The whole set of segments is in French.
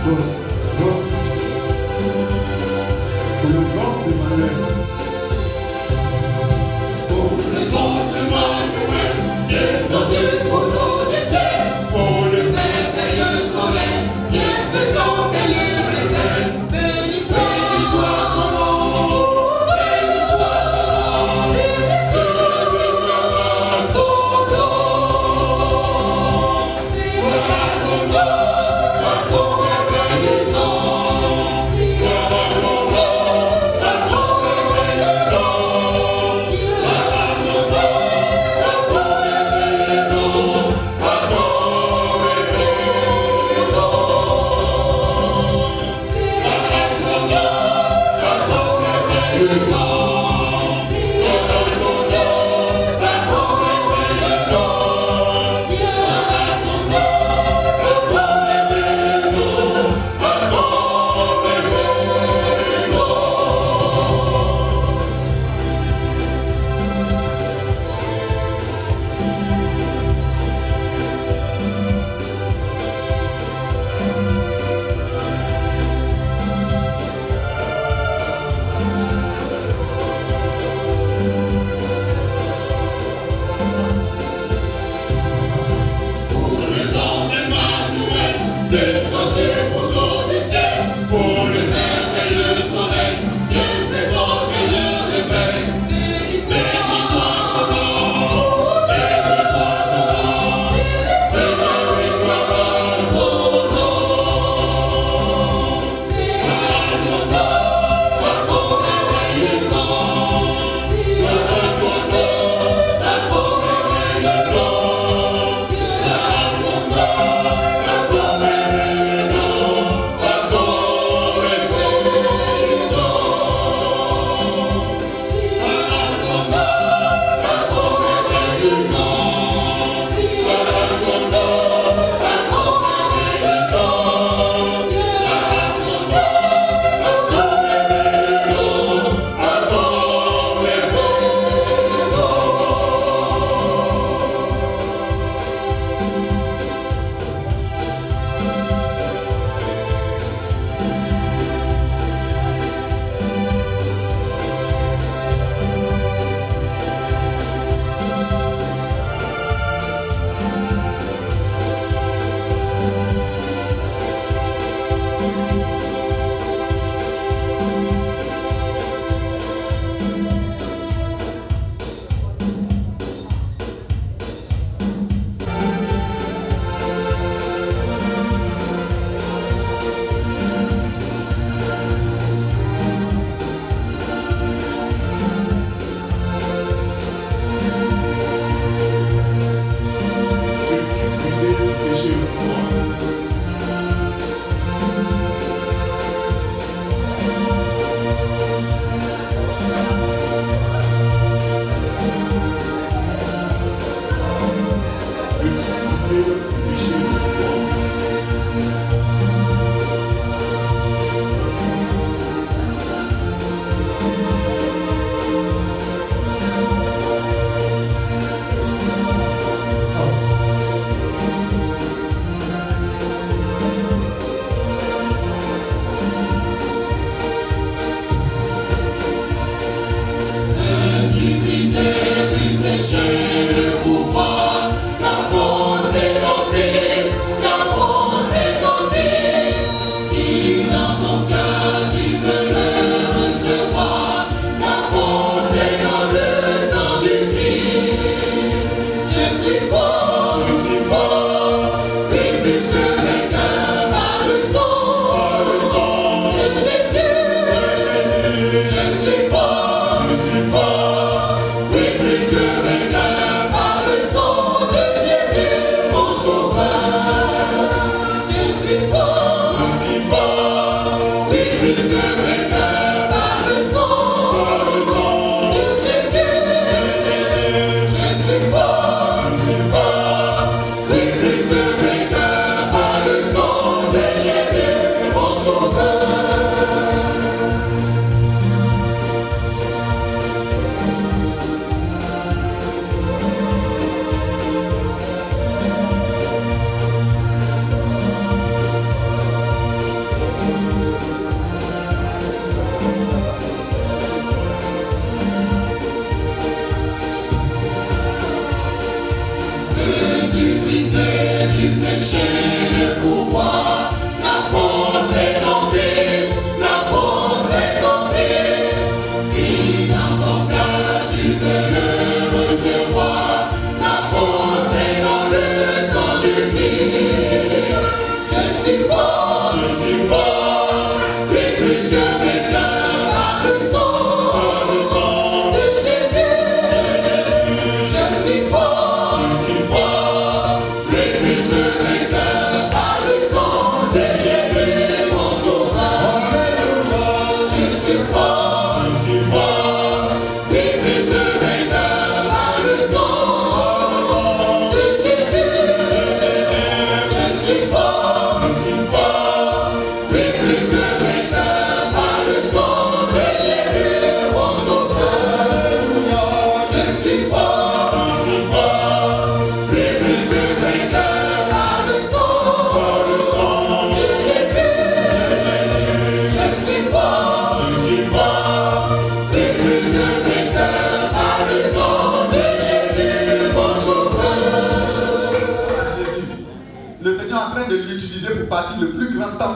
Oh,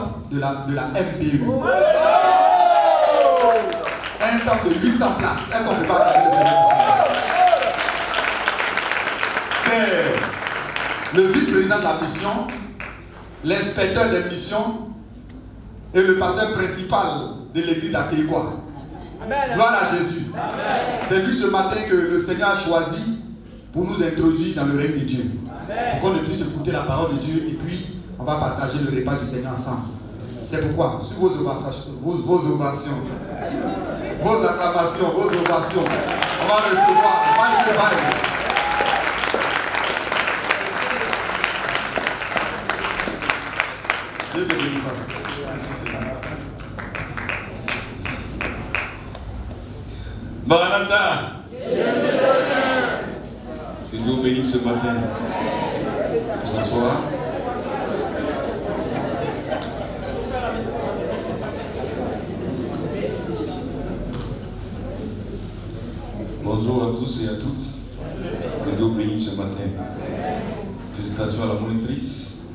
temple de la MBU. Un temple de 800 places. Est-ce qu'on ne peut pas acclamer le Seigneur pour ça? C'est le vice-président de la mission, l'inspecteur des missions et le pasteur principal de l'église d'Akeikwa. Gloire à Jésus. C'est lui ce matin que le Seigneur a choisi pour nous introduire dans le règne de Dieu. Pour qu'on ne puisse écouter la parole de Dieu et puis on va partager le repas du Seigneur ensemble. C'est pourquoi, sur vos ovations, vos acclamations, vos ovations, on va recevoir. Bye. Dieu te bénisse. Merci Seigneur. Maranatha. Que Dieu vous bénisse ce matin. Pour s'asseoir. Bonjour à tous et à toutes. Que Dieu vous bénisse ce matin. Félicitations à la monitrice.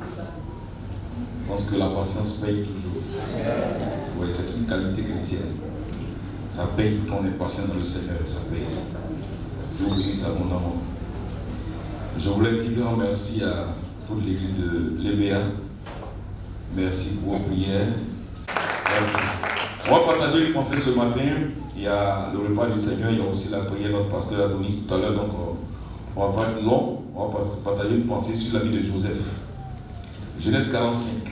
Je pense que la patience paye toujours. Oui, c'est une qualité chrétienne. Ça paye quand on est patient dans le Seigneur, ça paye. Dieu vous bénisse à mon amour. Je voulais dire un merci à toute l'église de l'EBA. Merci pour vos prières. Merci. On va partager une pensée ce matin. Il y a le repas du Seigneur, il y a aussi la prière de notre pasteur Adonis tout à l'heure. Donc on va pas être long. On va partager une pensée sur la vie de Joseph. Genèse 45.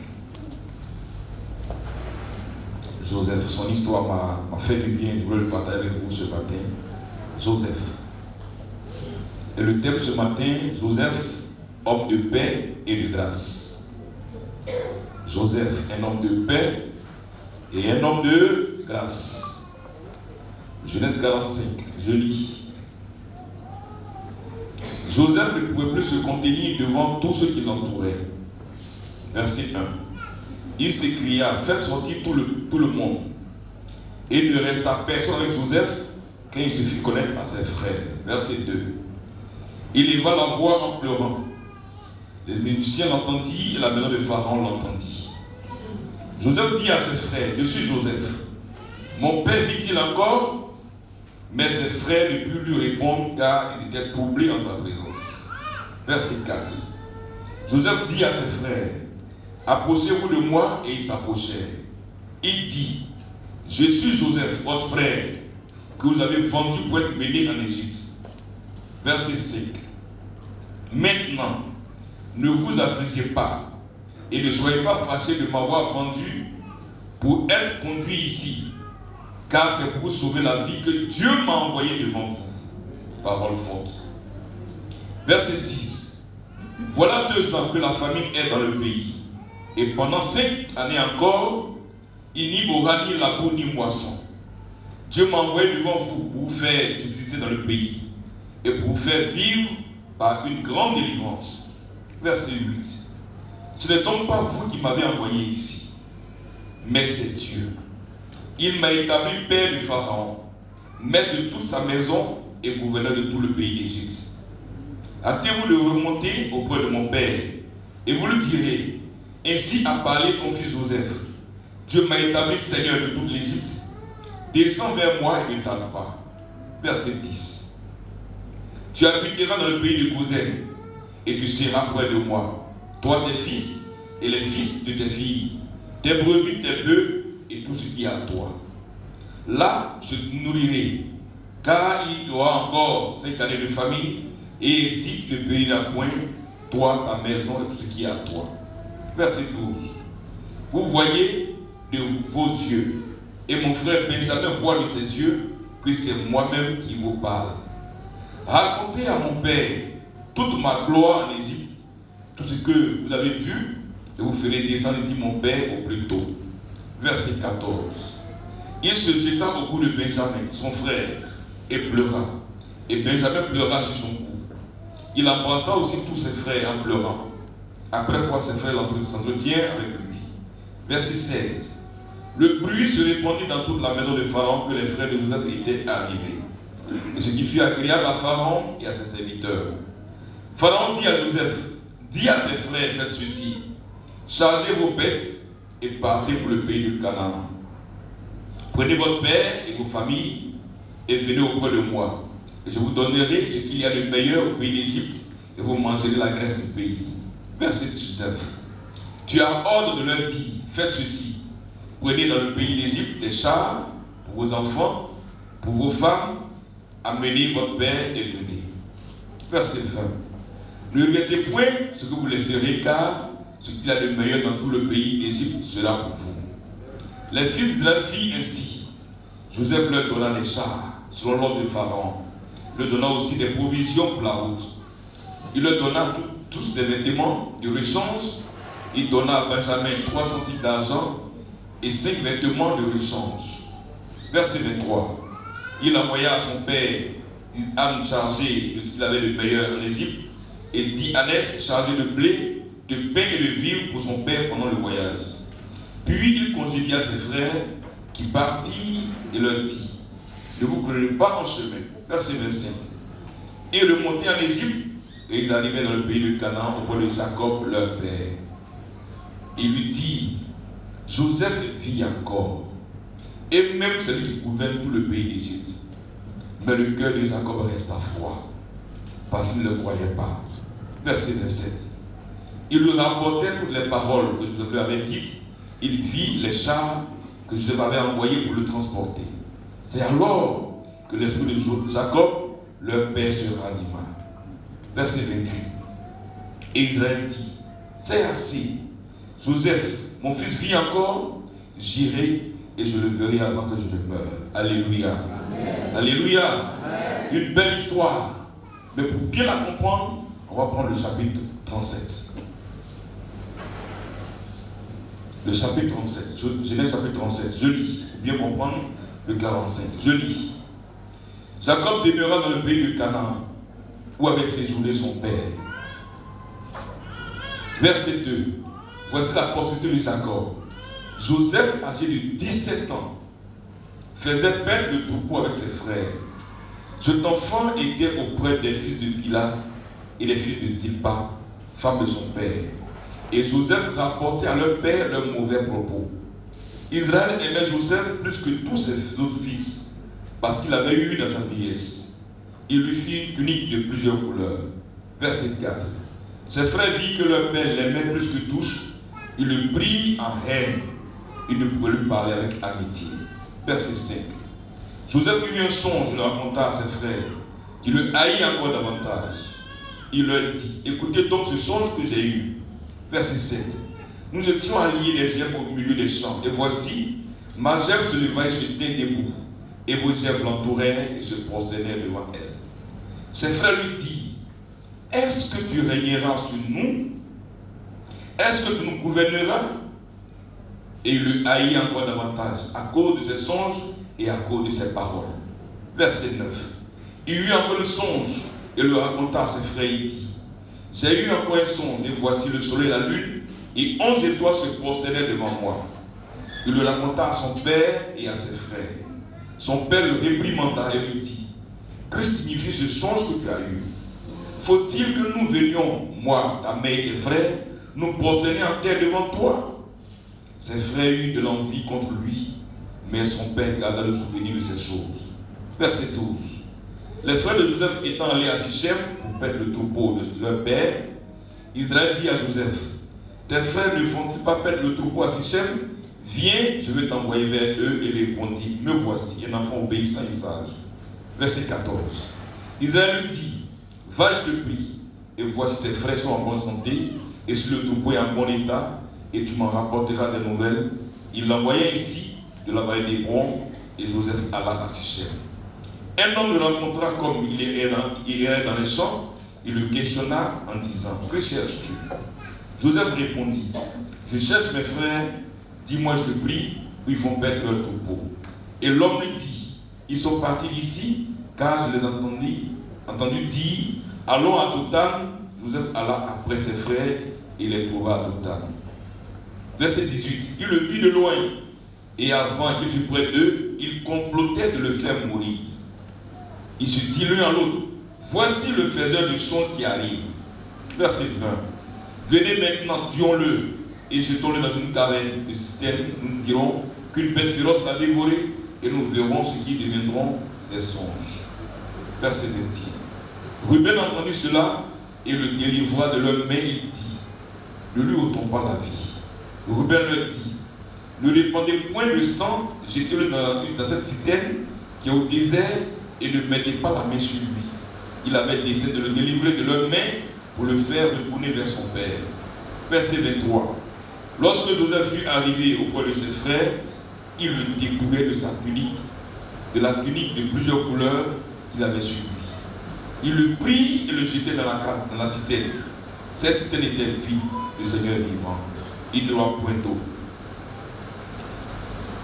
Joseph, son histoire m'a fait du bien, je veux le partager avec vous ce matin. Joseph. Et le thème ce matin, Joseph, homme de paix et de grâce. Joseph, un homme de paix et un homme de grâce. Genèse 45, je lis. Joseph ne pouvait plus se contenir devant tous ceux qui l'entouraient. Verset 1. Il s'écria, faites sortir tout le monde. Et il ne resta personne avec Joseph quand il se fit connaître à ses frères. Verset 2. Il éleva la voix en pleurant. Les Égyptiens l'entendirent et la maison de Pharaon l'entendit. Joseph dit à ses frères, je suis Joseph. Mon père vit-il encore? Mais ses frères ne purent lui répondre car ils étaient troublés en sa présence. Verset 4. Joseph dit à ses frères, approchez-vous de moi, et ils s'approchèrent. Il dit, je suis Joseph, votre frère, que vous avez vendu pour être mené en Égypte. Verset 5. Maintenant, ne vous affligez pas, et ne soyez pas fâchés de m'avoir vendu pour être conduit ici, car c'est pour sauver la vie que Dieu m'a envoyé devant vous. Parole forte. Verset 6. Voilà 2 ans que la famine est dans le pays. Et pendant 5 années encore, il n'y aura ni labour ni moisson. Dieu m'a envoyé devant vous pour vous faire subsister dans le pays et pour vous faire vivre par une grande délivrance. Verset 8. Ce n'est donc pas vous qui m'avez envoyé ici, mais c'est Dieu. Il m'a établi père du Pharaon, maître de toute sa maison et gouverneur de tout le pays d'Égypte. Hâtez-vous de remonter auprès de mon père et vous le direz. Ainsi a parlé ton fils Joseph. Dieu m'a établi Seigneur de toute l'Égypte. Descends vers moi et ne tarde pas. Verset 10. Tu habiteras dans le pays de Goshen et tu seras près de moi. Toi, tes fils et les fils de tes filles, tes brebis, tes bœufs et tout ce qui est à toi. Là, je te nourrirai, car il y aura encore 5 années de famine et ainsi tu ne périras point, toi, ta maison et tout ce qui est à toi. Verset 12. Vous voyez de vos yeux, et mon frère Benjamin voit de ses yeux que c'est moi-même qui vous parle. Racontez à mon père toute ma gloire en Égypte, tout ce que vous avez vu, et vous ferez descendre ici mon père au plus tôt. Verset 14. Il se jeta au cou de Benjamin, son frère, et pleura. Et Benjamin pleura sur son cou. Il embrassa aussi tous ses frères en pleurant. Après quoi ses frères s'entretiennent avec lui. Verset 16. Le bruit se répandit dans toute la maison de Pharaon que les frères de Joseph étaient arrivés. Et ce qui fut agréable à Pharaon et à ses serviteurs. Pharaon dit à Joseph, dis à tes frères, faites ceci. Chargez vos bêtes et partez pour le pays de Canaan. Prenez votre père et vos familles et venez auprès de moi. Et je vous donnerai ce qu'il y a de meilleur au pays d'Égypte et vous mangerez la graisse du pays. Verset 19. Tu as ordre de leur dire, faites ceci. Prenez dans le pays d'Égypte des chars pour vos enfants, pour vos femmes, amenez votre père et venez. Verset 20. Ne regrettez point ce que vous laisserez, car ce qu'il y a de meilleur dans tout le pays d'Égypte sera pour vous. Les fils d'Israël firent ainsi. Joseph leur donna des chars, selon l'ordre de Pharaon. Il leur donna aussi des provisions pour la route. Il leur donna tous des vêtements de rechange. Il donna à Benjamin 300 cycles d'argent et 5 vêtements de rechange. Verset 23. Il envoya à son père 10 ânes chargées de ce qu'il avait de meilleur en Égypte et 10 ânesses chargées de blé, de pain et de vivres pour son père pendant le voyage. Puis il congédia ses frères qui partirent et leur dit, ne vous craignez pas en chemin. Verset 25. Et ils remontaient en Égypte et ils arrivaient dans le pays de Canaan auprès de Jacob leur père. Il lui dit, Joseph vit encore, et même celui qui gouverne tout le pays d'Égypte. Mais le cœur de Jacob resta froid, parce qu'il ne le croyait pas. Verset 27. Il lui rapportait toutes les paroles que Joseph lui avait dites. Il vit les chars que Joseph avait envoyés pour le transporter. C'est alors que l'esprit de Jacob, leur père, se ranima. Verset 28. Et Israël dit, c'est assez. Joseph, mon fils vit encore, j'irai et je le verrai avant que je ne meure. Alléluia. Amen. Alléluia. Amen. Une belle histoire. Mais pour bien la comprendre, on va prendre le chapitre 37. Le chapitre 37. Genèse chapitre 37. Je lis. Pour bien comprendre le 45. Je lis. Jacob demeura dans le pays de Canaan, où avait séjourné son père. Verset 2. Voici la postérité de Jacob. Joseph, âgé de 17 ans, faisait paître le troupeau avec ses frères. Cet enfant était auprès des fils de Bila et des fils de Zilpa, femme de son père. Et Joseph rapportait à leur père leurs mauvais propos. Israël aimait Joseph plus que tous ses autres fils, parce qu'il avait eu dans sa vieillesse. Il lui fit une tunique de plusieurs couleurs. Verset 4. Ses frères virent que leur père l'aimait plus que tous. Il le prit en haine. Il ne pouvait lui parler avec amitié. Verset 5. Joseph eut un songe, il le raconta à ses frères, qui le haït encore davantage. Il leur dit, écoutez donc ce songe que j'ai eu. Verset 7. Nous étions alliés des gerbes au milieu des champs. Et voici, ma gerbe se leva et se tint debout. Et vos gerbes l'entourèrent et se prosternèrent devant elle. Ses frères lui dirent, est-ce que tu régneras sur nous? Est-ce que tu nous gouverneras? Et il le haït encore davantage à cause de ses songes et à cause de ses paroles. Verset 9. Il eut encore le songe et le raconta à ses frères. Il dit, j'ai eu encore un songe et voici le soleil et la lune et 11 étoiles se prosternaient devant moi. Il le raconta à son père et à ses frères. Son père le réprimanda et lui dit, que signifie ce songe que tu as eu? Faut-il que nous venions, moi, ta mère et tes frères, nous prosterner en terre devant toi? Ses frères eurent de l'envie contre lui, mais son père garda le souvenir de ces choses. Verset 12. Les frères de Joseph étant allés à Sichem pour paître le troupeau de leur père, Israël dit à Joseph, tes frères ne font-ils pas paître le troupeau à Sichem? Viens, je vais t'envoyer vers eux. Et répondit, me voici, un enfant obéissant et sage. Verset 14. Israël lui dit, va, je te prie, et voici tes frères sont en bonne santé, et si le troupeau est en bon état, et tu m'en rapporteras des nouvelles. Il l'envoya ici, de la vallée d'Hébron, et Joseph alla à Sichem. Un homme le rencontra comme il errait dans les champs, il le questionna en disant, que cherches-tu? Joseph répondit, je cherche mes frères, dis-moi, je te prie, où ils font perdre leur troupeau. Et l'homme lui dit, ils sont partis d'ici, car je les entendu dire, allons à Dothan. Joseph alla après ses frères et les trouva à Dothan. Verset 18. Il le vit de loin, et avant qu'il fût près d'eux, il complotait de le faire mourir. Il se dit l'un à l'autre, voici le faiseur de choses qui arrive. Verset 20. Venez maintenant, tuons-le, et jetons-le dans une caverne de citerne. Nous dirons qu'une bête féroce l'a dévoré et nous verrons ce qui deviendront ses songes. Verset 21. Ruben entendit cela et le délivra de leurs mains. Il dit, ne lui ôtons pas la vie. Ruben leur dit, ne répandez point de sang, jetez-le dans cette citerne qui est au désert et ne mettez pas la main sur lui. Il avait décidé de le délivrer de leurs mains pour le faire retourner vers son père. Verset 23. Lorsque Joseph fut arrivé auprès de ses frères, il le découvrait de sa tunique, de la tunique de plusieurs couleurs qu'il avait sur lui. Il le prit et le jetait dans la citerne. Cette citerne était vide, le Seigneur vivant. Il ne doit point d'eau.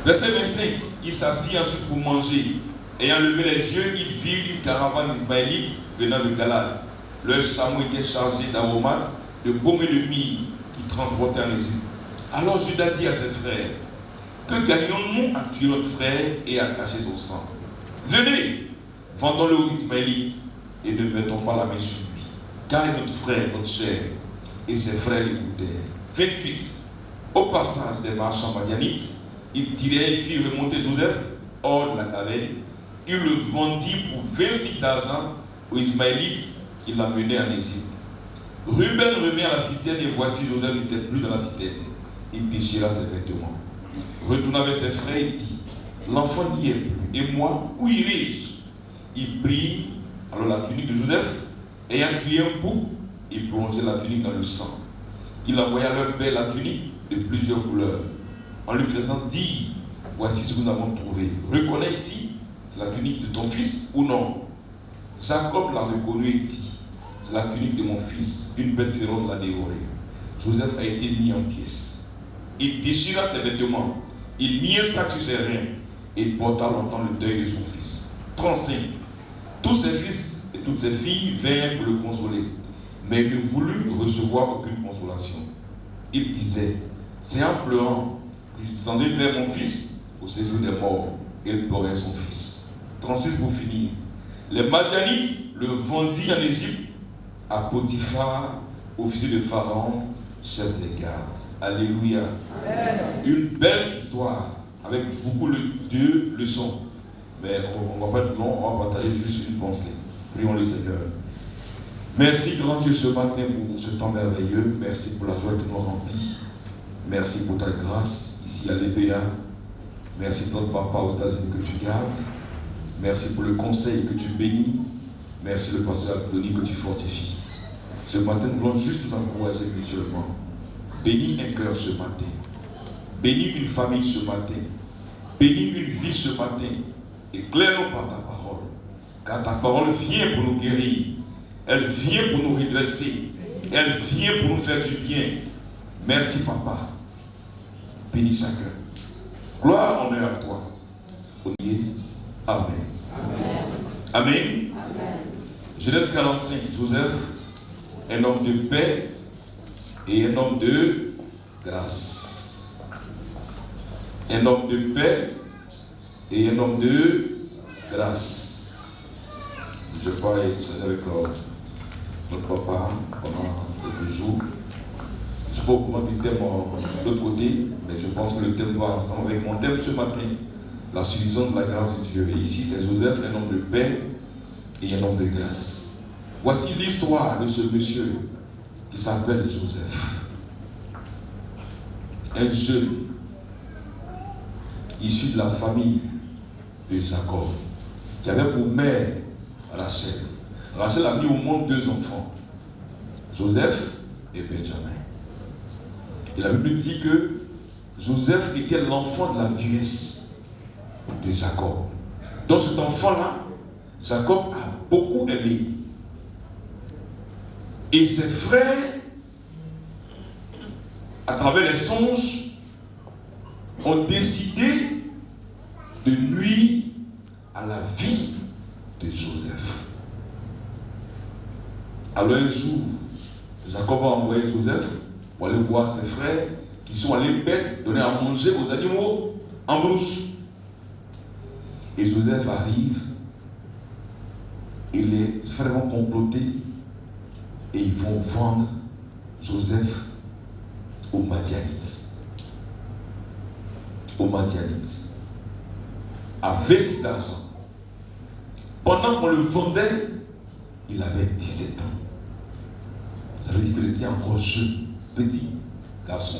Verset 25. Il s'assit ensuite pour manger. Ayant levé les yeux, il vit une caravane d'Ismaélites venant de Galade. Leurs chameaux étaient chargés d'aromates, de baume et de myrrhe qui transportaient en Égypte. Alors Judas dit à ses frères, que gagnons-nous à tuer notre frère et à cacher son sang? Venez, vendons-le aux Ismaélites et ne mettons pas la main sur lui. Car notre frère, notre chair, et ses frères l'écoutèrent. 28. Au passage des marchands madianites, ils tirèrent et firent remonter Joseph hors de la caverne. Il le vendit pour 20 cycles d'argent aux Ismaélites qui l'amenaient en Égypte. Ruben revint à la citerne et voici Joseph n'était plus dans la citerne. Il déchira ses vêtements. Retourna vers ses frères et dit, l'enfant n'y est plus. Et moi, où irai-je? Il prit alors la tunique de Joseph, ayant tué un bouc, il plongeait la tunique dans le sang. Il envoya à leur père la tunique de plusieurs couleurs, en lui faisant dire, voici ce que nous avons trouvé. Reconnais si c'est la tunique de ton fils ou non. Jacob l'a reconnu et dit, c'est la tunique de mon fils, une bête féroce l'a dévoré. Joseph a été mis en pièces. Il déchira ses vêtements, il mit un sac sur ses reins et porta longtemps le deuil de son fils. 35. Tous ses fils et toutes ses filles vinrent pour le consoler, mais il ne voulut recevoir aucune consolation. Il disait, c'est en pleurant que je descendais vers mon fils au séjour des morts, et il pleurait son fils. 36 pour finir. Les Madianites le vendirent en Égypte à Potiphar, officier de Pharaon, chef des gardes. Alléluia. Amen. Une belle histoire avec beaucoup de leçons. Mais on ne va pas être long, on va partager juste une pensée. Prions le Seigneur. Merci grand Dieu ce matin pour ce temps merveilleux. Merci pour la joie qui nous remplit. Merci pour ta grâce ici à l'EBA. Merci pour notre papa aux États-Unis que tu gardes. Merci pour le conseil que tu bénis. Merci le pasteur Anthony que tu fortifies. Ce matin, nous voulons juste nous encourager mutuellement. Bénis un cœur ce matin. Bénis une famille ce matin. Bénis une vie ce matin. Éclaire-nous par ta parole. Car ta parole vient pour nous guérir. Elle vient pour nous redresser. Elle vient pour nous faire du bien. Merci, papa. Bénis chacun. Gloire, honneur à toi. Amen. Amen. Amen. Amen. Genèse 45. Joseph, un homme de paix et un homme de grâce. Un homme de paix et un homme de grâce. Je parlais avec notre papa pendant quelques jours. Je ne sais pas comment du thème de l'autre côté, mais je pense que le thème va ensemble avec mon thème ce matin. La suffisance de la grâce de Dieu. Et ici, c'est Joseph, un homme de paix et un homme de grâce. Voici l'histoire de ce monsieur qui s'appelle Joseph. Un jeune issu de la famille de Jacob, qui avait pour mère Rachel. Rachel a mis au monde 2 enfants, Joseph et Benjamin. Et la Bible dit que Joseph était l'enfant de la vieillesse de Jacob. Donc cet enfant-là, Jacob a beaucoup aimé. Et ses frères, à travers les songes, ont décidé de nuire à la vie de Joseph. Alors un jour, Jacob a envoyé Joseph pour aller voir ses frères qui sont allés donner à manger aux animaux en brousse. Et Joseph arrive et les frères vont comploter et ils vont vendre Joseph aux Madianites. Aux Madianites. Avait cet argent. Pendant qu'on le vendait, il avait 17 ans. Ça veut dire qu'il était encore jeune, petit garçon.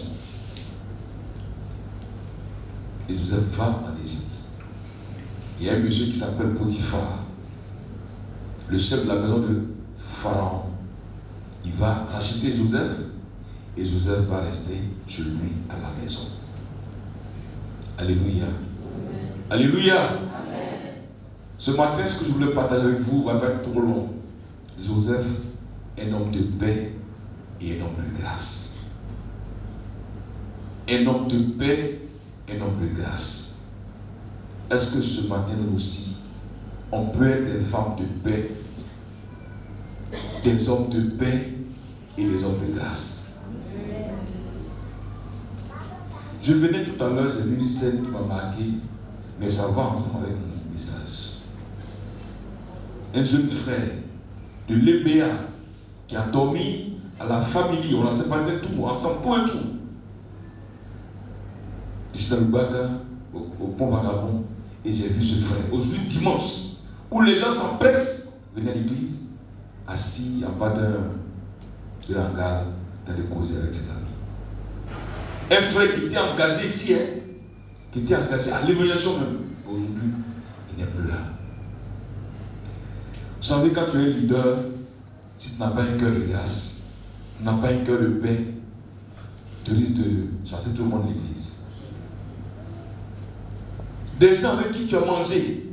Et Joseph va en Égypte. Il y a un monsieur qui s'appelle Potiphar, le chef de la maison de Pharaon. Il va racheter Joseph et Joseph va rester chez lui à la maison. Alléluia. Amen. Alléluia. Amen. Ce matin, ce que je voulais partager avec vous va pas être trop long. Joseph, un homme de paix et un homme de grâce. Un homme de paix, un homme de grâce. Est-ce que ce matin, nous aussi, on peut être des femmes de paix, des hommes de paix et des hommes de grâce? Je venais tout à l'heure, j'ai vu une scène qui m'a marqué, mais ça va ensemble avec mon message. Un jeune frère de l'Ébéa qui a dormi à la famille, on a séparé tout, ensemble pour un tout. Je suis dans le Baga, au pont Vagabond, et j'ai vu ce frère. Aujourd'hui, dimanche, où les gens s'empressent de venir à l'église, assis en bas de hangar, dans les causer avec ses amis. Un frère qui était engagé ici, qui était engagé à l'évaluation même. Aujourd'hui, il n'est plus là. Vous savez, quand tu es leader, si tu n'as pas un cœur de grâce, tu n'as pas un cœur de paix, tu risques de chasser tout le monde de l'église. Des gens avec qui tu as mangé,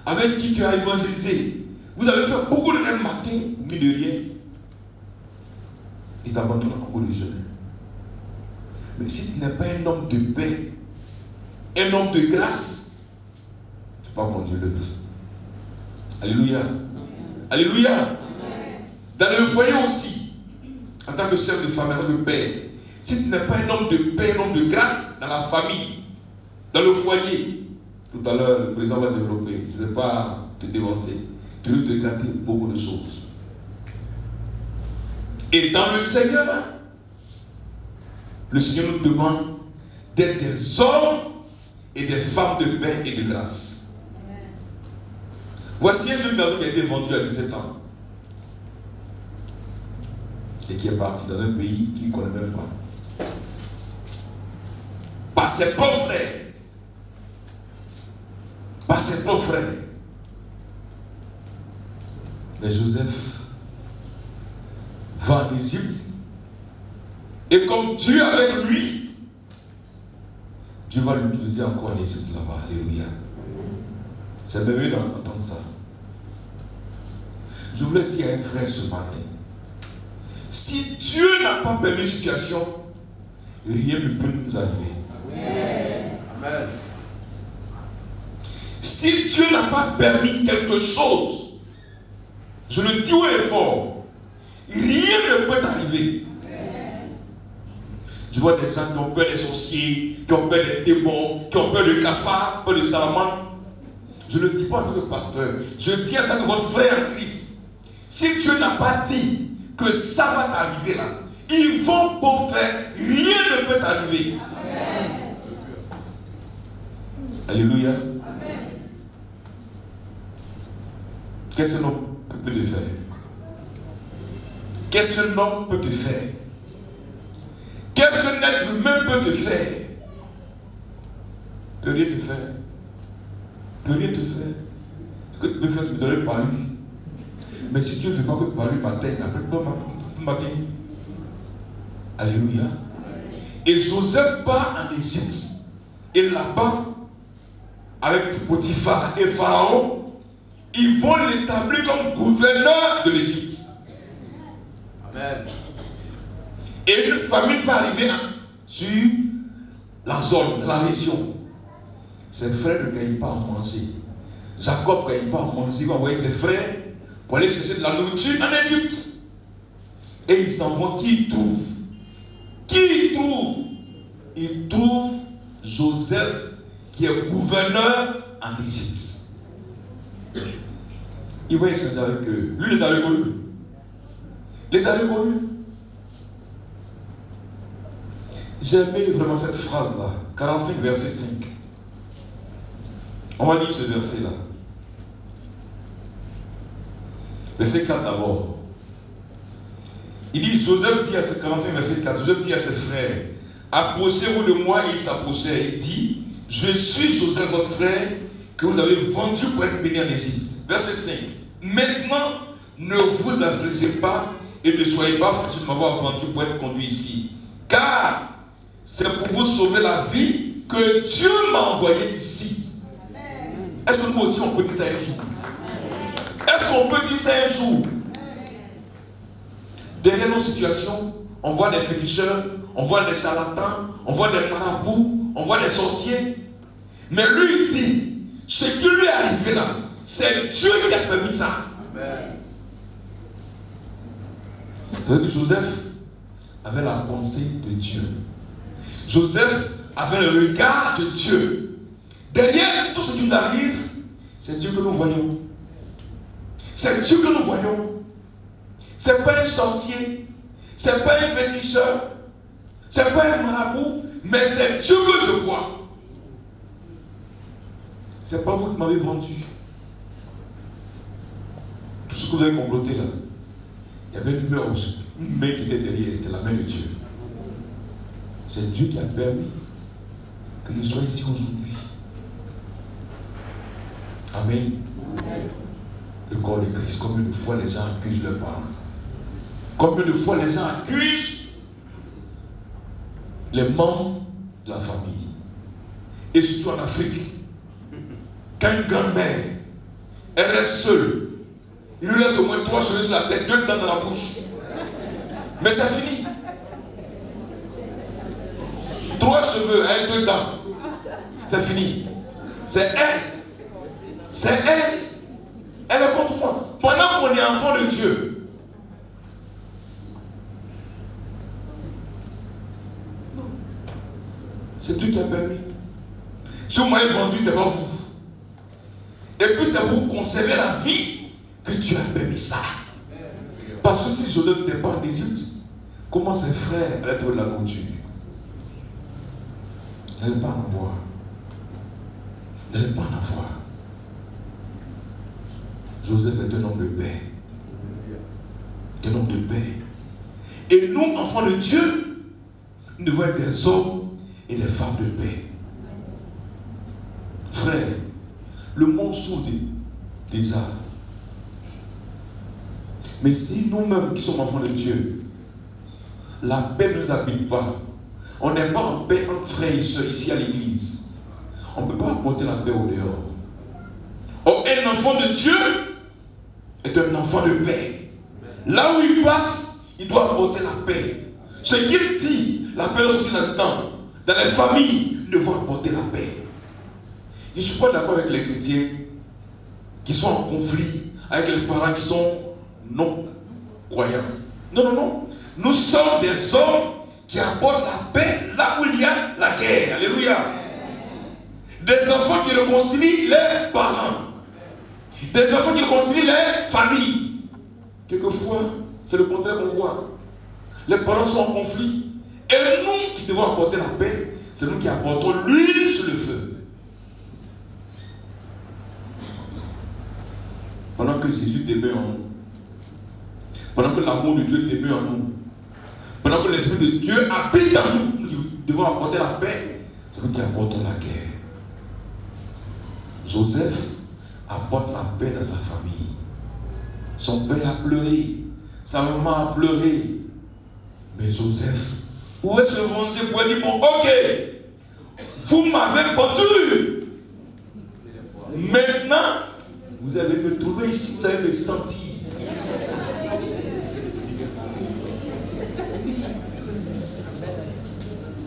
avec qui tu as évangélisé, vous avez fait beaucoup le même matin, au milieu de rien. Ils t'abandonnent encore le chemin. Mais si tu n'es pas un homme de paix, un homme de grâce, tu ne peux pas conduire l'œuvre. Alléluia. Amen. Alléluia. Amen. Dans le foyer aussi, en tant que chef de famille, un homme de paix, si tu n'es pas un homme de paix, un homme de grâce dans la famille, dans le foyer, tout à l'heure, le président va développer, je ne vais pas te dévancer, tu risques de gâter beaucoup de choses. Et dans le Seigneur nous demande d'être des hommes et des femmes de paix et de grâce. Amen. Voici un jeune garçon qui a été vendu à 17 ans et qui est parti dans un pays qu'il ne connaît même pas. Par ses propres frères. Par ses propres frères. Mais Joseph va en Égypte. Et comme Dieu est avec lui, Dieu va l'utiliser encore en Égypte là-bas. Alléluia. C'est merveilleux d'entendre ça. Je voulais dire à un frère ce matin, si Dieu n'a pas permis une situation, rien ne peut nous arriver. Amen. Si Dieu n'a pas permis quelque chose, je le dis haut et fort, rien ne peut arriver. Je vois des gens qui ont peur des sorciers, qui ont peur des démons, qui ont peur de cafards, peur de salamandres. Je ne le dis pas en tant que pasteur, je le dis en tant que votre frère en Christ. Si Dieu n'a pas dit que ça va t'arriver là, ils vont pour faire, rien ne peut t'arriver. Amen. Alléluia. Amen. Qu'est-ce qu'un homme peut te faire? Qu'est-ce qu'un homme peut te faire? Qu'est-ce qu'un être humain peut te faire? Peut rien te faire. Peut rien te faire. Ce que tu peux faire, c'est me donner par lui. Mais si Dieu ne fait pas que par lui matin, appelle-toi matin. Alléluia. Et Joseph part en Égypte. Et là-bas, avec Potiphar et Pharaon, ils vont l'établir comme gouverneur de l'Égypte. Amen. Et une famine va arriver sur la zone, la région. Ses frères ne gagnent pas à manger. Jacob ne gagne pas à manger. Il va envoyer ses frères pour aller chercher de la nourriture en Égypte. Et ils s'en vont. Qui ils trouvent? Qui ils trouvent? Ils trouvent Joseph qui est gouverneur en Égypte. Ils vont échanger avec eux. Lui les a reconnus. Les a reconnus. J'ai aimé vraiment cette phrase-là. 45, verset 5. On va lire ce verset-là. Verset 4 d'abord. Il dit, Joseph dit à ses 45, verset 4, Joseph dit à ses frères, approchez-vous de moi, et ils s'approchaient. Il dit, je suis Joseph, votre frère, que vous avez vendu pour être béni en Égypte. Verset 5. Maintenant, ne vous affligez pas et ne soyez pas fâchés de m'avoir vendu pour être conduit ici. Car c'est pour vous sauver la vie que Dieu m'a envoyé ici. Est-ce que nous aussi on peut dire ça un jour? Est-ce qu'on peut dire ça un jour? Derrière nos situations, on voit des féticheurs, on voit des charlatans, on voit des marabouts, on voit des sorciers. Mais lui, il dit, ce qui lui est arrivé là, c'est Dieu qui a permis ça. Vous savez que Joseph avait la pensée de Dieu. Joseph avait le regard de Dieu. Derrière tout ce qui nous arrive, c'est Dieu que nous voyons. C'est Dieu que nous voyons. C'est pas un sorcier, c'est pas un féticheur, c'est pas un marabout, mais c'est Dieu que je vois. C'est pas vous qui m'avez vendu. Tout ce que vous avez comploté là, il y avait une main qui était derrière, c'est la main de Dieu. C'est Dieu qui a permis que nous soyons ici aujourd'hui. Amen. Le corps de Christ, combien de fois les gens accusent leurs parents? Combien de fois les gens accusent les membres de la famille? Et surtout en Afrique, quand une grand-mère, elle reste seule, il lui laisse au moins 3 cheveux sur la tête, 2 dents dans la bouche. Mais c'est fini. 3 cheveux avec 2 dents. C'est fini. C'est elle. C'est elle. Elle est contre moi. Pendant qu'on est enfant de Dieu, c'est Dieu qui a permis. Si vous m'avez vendu, c'est pas vous. Et puis c'est pour conserver la vie que Dieu a permis ça. Parce que si Joseph n'était pas en Égypte, comment ses frères allaient trouver la nourriture? Ils n'allaient pas en avoir. Ils n'allaient pas en avoir. Joseph est un homme de paix. Un homme de paix. Et nous, enfants de Dieu, nous devons être des hommes et des femmes de paix. Frère, le monde souffre déjà. Mais si nous-mêmes qui sommes enfants de Dieu, la paix ne nous habite pas, on n'est pas en paix entre frères et sœurs ici à l'église, on ne peut pas apporter la paix au dehors. Or, un enfant de Dieu est un enfant de paix. Là où il passe, il doit apporter la paix. Ce qu'il dit, la paix doit sortir là-dedans. Dans les familles, nous devons apporter la paix. Je ne suis pas d'accord avec les chrétiens qui sont en conflit avec les parents qui sont non croyants. Non, non, non. Nous sommes des hommes qui apportent la paix là où il y a la guerre. Alléluia. Des enfants qui réconcilient les parents. Des enfants qui réconcilient les familles. Quelquefois, c'est le contraire qu'on voit. Les parents sont en conflit. Et nous qui devons apporter la paix, c'est nous qui apportons l'huile sur le feu. Pendant que Jésus demeure en nous, pendant que l'amour de Dieu demeure en nous, pendant que l'Esprit de Dieu habite en nous, nous devons apporter la paix, c'est nous qui apportons la guerre. Joseph apporte la paix dans sa famille. Son père a pleuré, sa maman a pleuré. Mais Joseph, où est ce vendu pour dire, bon, ok, vous m'avez vendu. Maintenant, vous allez me trouver ici, vous allez me sentir.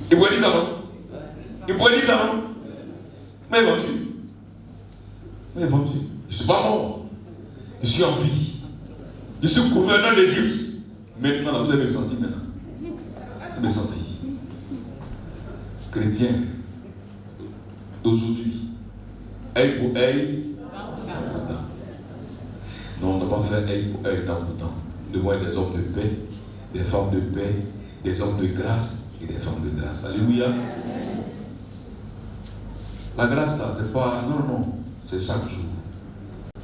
Il pourrait dire ça, non? Il pourrait dire ça, non? Mais vendu. Mais vendu. Je ne suis pas mort. Je suis en vie. Je suis gouverneur d'Égypte. Maintenant, là, vous allez me sentir maintenant. Vous allez me sentir. Chrétien d'aujourd'hui. Œil pour œil. Non, on n'a pas fait œil pour œil, temps pour temps. Nous devons être des hommes de paix, des femmes de paix, des hommes de grâce, et des femmes de grâce. Alléluia. La grâce, là, c'est pas... Non, c'est chaque jour.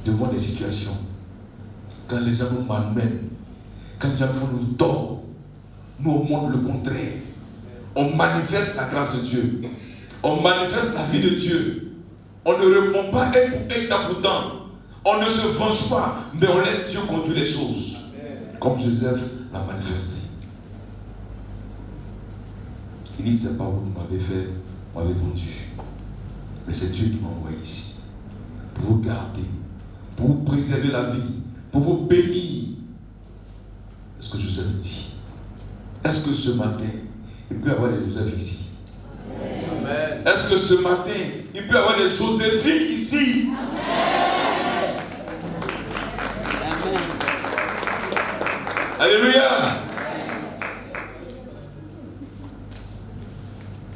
Devant des situations. Quand les gens nous malmènent, quand les gens font nous tort, nous on montre le contraire. On manifeste la grâce de Dieu. On manifeste la vie de Dieu. On ne répond pas état pour temps. On ne se venge pas, mais on laisse Dieu conduire les choses. Comme Joseph l'a manifesté. Il dit, c'est pas vous qui m'avez fait, vous m'avez vendu. Mais c'est Dieu qui m'a envoyé ici. Pour vous garder, pour vous préserver la vie, pour vous bénir. Est-ce que Joseph dit? Est-ce que ce matin, il peut y avoir des Joseph ici? Amen. Est-ce que ce matin, il peut y avoir des Joséphines ici? Amen. Alléluia.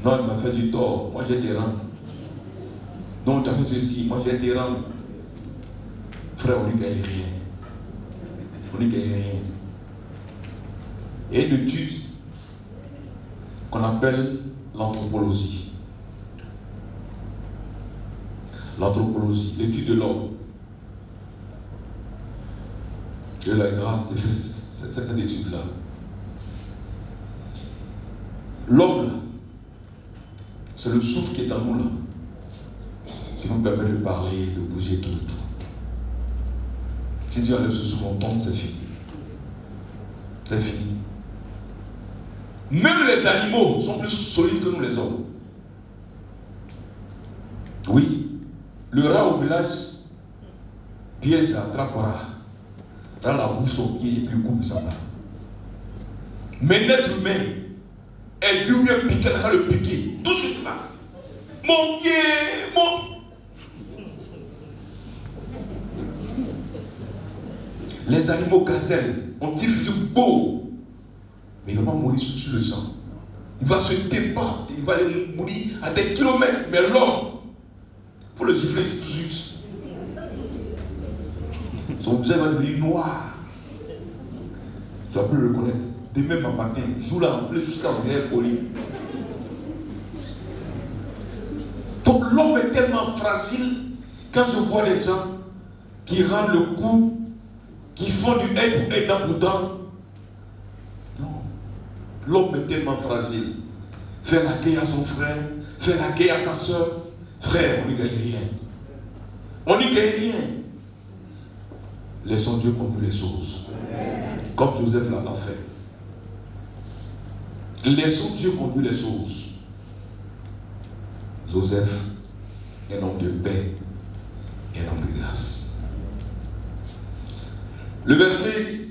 Non, il m'a fait du tort. Moi, j'ai été rendre. Non, tu as fait ceci. Moi, j'ai été rendre. Frère, on ne gagne rien. On ne gagne rien. Et une étude qu'on appelle l'anthropologie. L'anthropologie, l'étude de l'homme. Et la grâce de faire cette étude-là. L'homme, c'est le souffle qui est en nous là, qui nous permet de parler, de bouger tout le tout. Si Dieu enlève ce souffle, on tombe, c'est fini. C'est fini. Même les animaux sont plus solides que nous les hommes. Oui, le rat au village piège, attrape un rat. Là, la bouffe son pied et puis il coupe, ça va. Mais l'être humain, elle lui vient piquer, elle va le piquer. Tout de suite là. Mon pied, mon... Les animaux gazelles ont des physiques beaux, mais il ne va pas mourir sur le sang. Il va se débattre, il va aller mourir à des kilomètres. Mais l'homme, il faut le gifler tout de suite. Son visage va devenir noir. Tu vas plus le reconnaître. Demain matin, joue la enflée jusqu'à ouvrir le lit. Donc l'homme est tellement fragile. Quand je vois les gens qui rendent le coup, qui font du aide pour aide pour dents. Non. L'homme est tellement fragile. Faire la guerre à son frère, faire la guerre à sa soeur. Frère, on ne gagne rien. On ne gagne rien. Laissons Dieu conduire les choses. Comme Joseph l'a fait. Laissons Dieu conduire les choses. Joseph, un homme de paix, un homme de grâce. Le verset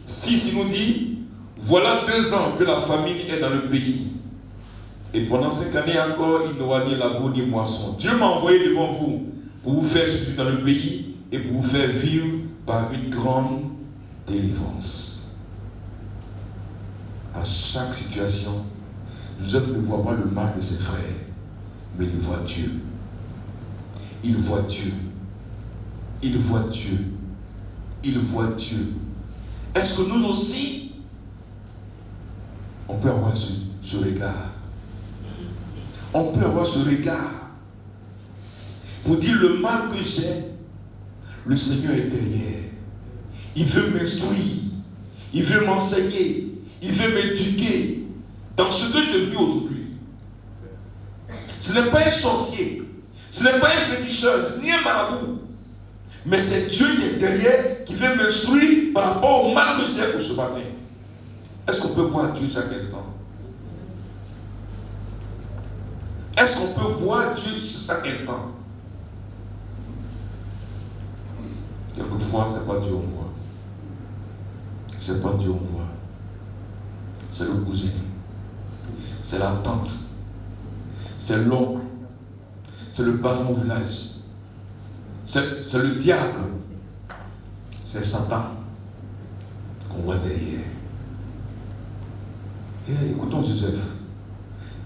6, il nous dit, voilà 2 ans que la famine est dans le pays. Et pendant 5 années encore, il n'aura ni labour ni moisson. Dieu m'a envoyé devant vous pour vous faire sortir dans le pays et pour vous faire vivre par une grande délivrance. À chaque situation, Joseph ne voit pas le mal de ses frères, mais il voit Dieu. Il voit Dieu. Il voit Dieu. Il voit Dieu. Est-ce que nous aussi, on peut avoir ce regard? On peut avoir ce regard pour dire le mal que j'ai, le Seigneur est derrière. Il veut m'instruire. Il veut m'enseigner. Il veut m'éduquer dans ce que je vis aujourd'hui. Ce n'est pas un sorcier. Ce n'est pas un féticheur, ni un marabout. Mais c'est Dieu qui est derrière, qui veut m'instruire par rapport au mal que j'ai pour ce matin. Est-ce qu'on peut voir Dieu chaque instant? Est-ce qu'on peut voir Dieu chaque instant? Quelquefois, ce n'est pas Dieu on voit. Ce n'est pas Dieu on voit. C'est le cousin. C'est la tante. C'est l'oncle. C'est le parent au village. C'est le diable. C'est Satan qu'on voit derrière. Et écoutons Joseph.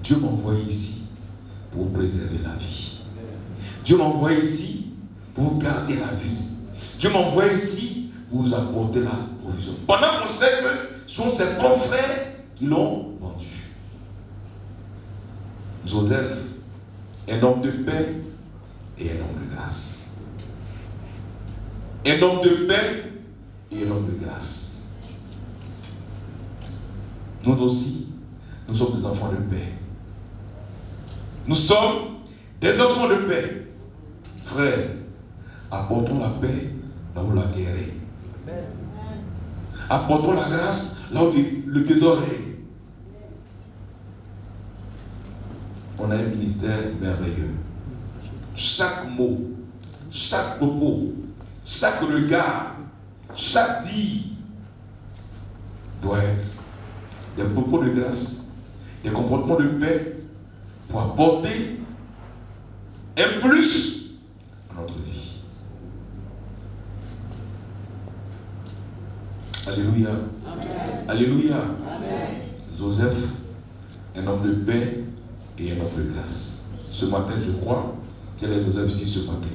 Dieu m'a envoyé ici pour vous préserver la vie. Dieu m'a envoyé ici pour vous garder la vie. Dieu m'a envoyé ici pour vous apporter la provision. Pendant qu'on sait que ce sont ses propres frères qui l'ont vendu. Joseph, un homme de paix et un homme de grâce. Un homme de paix et un homme de grâce. Nous aussi, nous sommes des enfants de paix. Nous sommes des enfants de paix. Frères, apportons la paix là où la guerre est. Apportons la grâce là où le désordre est. On a un ministère merveilleux. Chaque mot, chaque propos, chaque regard, chaque dit doit être des propos de grâce, des comportements de paix pour apporter un plus à notre vie. Alléluia. Amen. Alléluia. Amen. Joseph, un homme de paix et un homme de grâce. Ce matin, je crois qu'il y a les Joseph ici ce matin.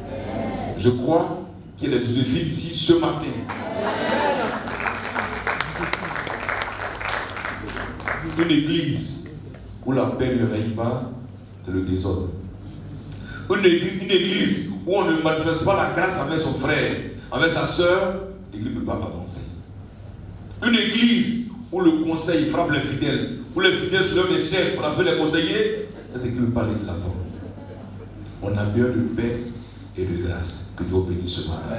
Amen. Je crois qu'il y a les Joséphine ici ce matin. Amen. Une église où la paix ne règne pas, c'est le désordre. Une église où on ne manifeste pas la grâce avec son frère, avec sa soeur, l'église ne peut pas avancer. Une église où le conseil frappe les fidèles, où les fidèles se lèvent des chefs pour appeler les conseillers, cette église ne peut pas aller de l'avant. On a besoin de paix et de grâce. Que Dieu bénisse ce matin.